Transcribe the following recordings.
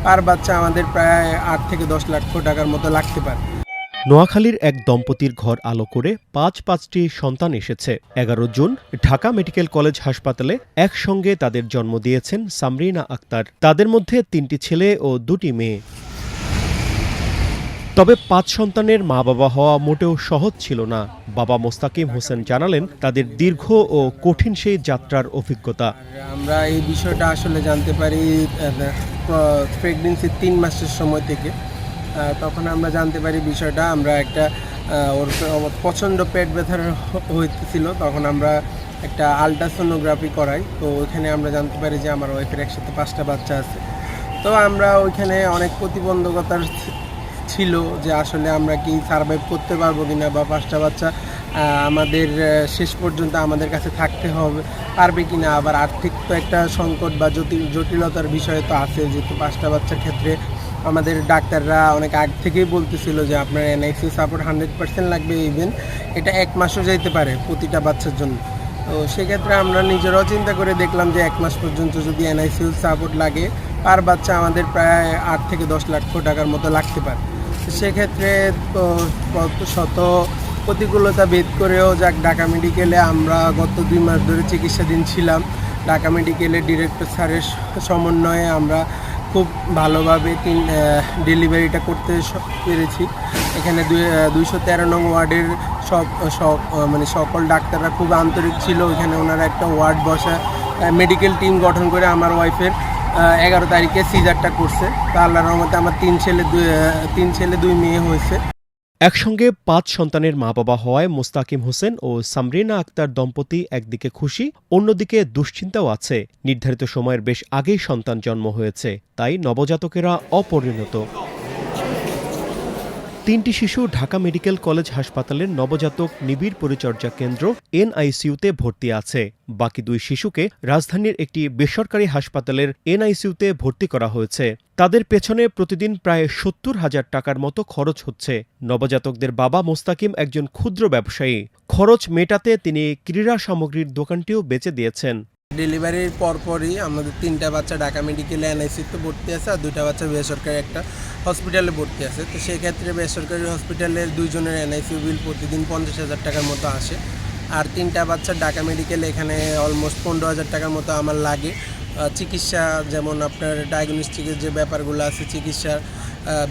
পার বাচ্চা আমাদের প্রায় ৮ থেকে ১০ লক্ষ টাকার মতো লাগতে পারে। নোয়াখালীর এক দম্পতির ঘর আলো করে পাঁচটি সন্তান এসেছে। ১১ জুন ঢাকা মেডিকেল কলেজ হাসপাতালে একসঙ্গে তাদের জন্ম দিয়েছেন সামরিনা আক্তার। তাদের মধ্যে ৩টি ছেলে ও ২টি মেয়ে। তবে ৫ সন্তানের মা বাবা হওয়া মোটেও সহজ ছিল না। বাবা মোস্তাকিম হোসেন জানালেন তাদের দীর্ঘ ও কঠিন সেই যাত্রার অভিজ্ঞতা। আমরা এই বিষয়টা আসলে জানতে পারি প্রেগনেন্সির ৩ মাসের সময় থেকে। তখন আমরা জানতে পারি বিষয়টা। আমরা একটা ওর প্রচণ্ড পেট ব্যথার হইতেছিল, তখন আমরা একটা আলট্রাসোনোগ্রাফি করাই। তো ওইখানে আমরা জানতে পারি যে আমার ওয়াইফের একসাথে 5টা বাচ্চা আছে। তো আমরা ওইখানে অনেক প্রতিবন্ধকতার ছিল যে আসলে আমরা কি সারভাইভ করতে পারবো কিনা, বা 5টা বাচ্চা আমাদের শেষ পর্যন্ত আমাদের কাছে থাকতে হবে পারবে কিনা। আবার আর্থিক তো একটা সংকট বা জটিলতার বিষয় তো আছে, যেহেতু 5টা বাচ্চার ক্ষেত্রে আমাদের ডাক্তাররা অনেক আগ থেকেই বলতেছিল যে আপনার এনআইসিইউ সাপোর্ট 100% লাগবে। ইভেন এটা 1 মাসও যেতে পারে প্রতিটা বাচ্চার জন্য। তো সেক্ষেত্রে আমরা নিজেরাও চিন্তা করে দেখলাম যে 1 মাস পর্যন্ত যদি এনআইসিইউ সাপোর্ট লাগে, পার বাচ্চা আমাদের প্রায় ৮ থেকে ১০ লক্ষ টাকার মতো লাগতে পারে। সেক্ষেত্রে তো শত প্রতিকূলতা ভেদ করেও ঢাকা মেডিকেলে আমরা গত 2 মাস ধরে চিকিৎসাধীন ছিলাম। ঢাকা মেডিকেলের ডিরেক্টর স্যারের সমন্বয়ে আমরা খুব ভালোভাবে ডেলিভারিটা করতে পেরেছি। এখানে 213 নং ওয়ার্ডের সকল ডাক্তাররা খুব আন্তরিক ছিল। এখানে ওনারা একটা ওয়ার্ড বসা মেডিকেল টিম গঠন করে আমার ওয়াইফের 11 তারিখে সিজারটা করছে। তা আল্লাহর রহমতে আমার 3 ছেলে 2 মেয়ে হয়েছে। একসঙ্গে ৫ সন্তানের মা বাবা হওয়ায় মোস্তাকিম হোসেন ও সামরিনা আক্তার দম্পতি একদিকে খুশি, অন্যদিকে দুশ্চিন্তাও আছে। নির্ধারিত সময়ের বেশ আগেই সন্তান জন্ম হয়েছে, তাই নবজাতকেরা অপরিণত। ৩টি শিশু ঢাকা মেডিকেল কলেজ হাসপাতালের নবজাতক নিবিড় পরিচর্যা কেন্দ্র এনআইসিইউতে ভর্তি আছে। বাকি 2 শিশুকে রাজধানীর একটি বেসরকারি হাসপাতালের এনআইসিইউতে ভর্তি করা হয়েছে। তাদের পেছনে প্রতিদিন প্রায় ৭০,০০০ টাকার মতো খরচ হচ্ছে। নবজাতকদের বাবা মোস্তাকিম একজন ক্ষুদ্র ব্যবসায়ী। খরচ মেটাতে তিনি ক্রীড়া সামগ্রীর দোকানটিও বেচে দিয়েছেন। ডেলিভারির পরপরই আমাদের 3টা বাচ্চা ঢাকা মেডিকেলে এনআইসিইউতে ভর্তি আছে, আর 2টা বাচ্চা বেসরকারি একটা হসপিটালে ভর্তি আছে। তো সেক্ষেত্রে বেসরকারি হসপিটালের 2 জনের এনআইসিইউ বিল প্রতিদিন 50,000 টাকার মতো আসে। আর 3টা বাচ্চা ঢাকা মেডিকেলে এখানে অলমোস্ট 15,000 টাকার মতো আমার লাগে। চিকিৎসা, যেমন আপনার ডায়াগনস্টিকের যে ব্যাপারগুলো আছে, চিকিৎসার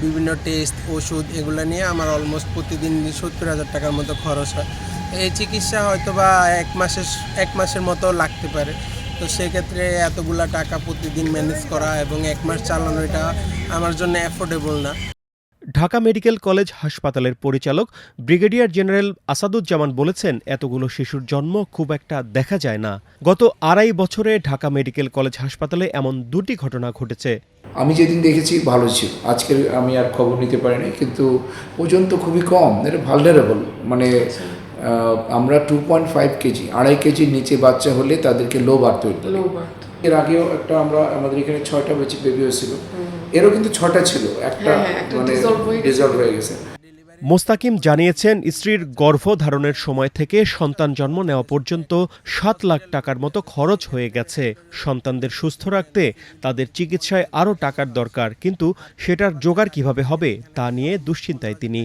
বিভিন্ন টেস্ট, ওষুধ, এগুলো নিয়ে আমার অলমোস্ট প্রতিদিন 70,000 টাকার মতো খরচ হয়। এই চিকিৎসা হয়তো বা 1 মাসের মতো লাগতে পারে। তো সেক্ষেত্রে এতগুলা টাকা প্রতিদিন ম্যানেজ করা এবং 1 মাস চালানো, এটা আমার জন্য অ্যাফোর্ডেবল না। ঢাকা মেডিকেল কলেজ হাসপাতালের পরিচালক ব্রিগেডিয়ার জেনারেল আসাদুজ্জামান বলেছেন, এতগুলো শিশুর জন্ম খুব একটা দেখা যায় না। গত 2.5 বছরে ঢাকা মেডিকেল কলেজ হাসপাতালে এমন 2টি ঘটনা ঘটেছে। আমি যেদিন দেখেছি ভালো ছিল, আজকের আমি আর খবর নিতে পারিনি, কিন্তু ওজন তো খুবই কম, এটা ভালনারেবল। মানে আমরা 2.5 কেজি, 2.5 কেজির নিচে বাচ্চা হলে তাদেরকে লো বার্থ হইতে হবে। এর আগেও একটা আমাদের এখানে 6টা বেবি হয়েছিল, এরও কিন্তু 6টা ছিল, একটা মানে ডিজলভ হয়ে গেছে। মোস্তাকিম জানিয়েছেন, স্ত্রীর গর্ভধারণের সময় থেকে সন্তান জন্ম নেওয়া পর্যন্ত 7 লাখ টাকার মতো খরচ হয়ে গেছে। সন্তানদের সুস্থ রাখতে তাদের চিকিৎসায় আরও টাকার দরকার, কিন্তু সেটার জোগাড় কিভাবে হবে তা নিয়ে দুশ্চিন্তায় তিনি।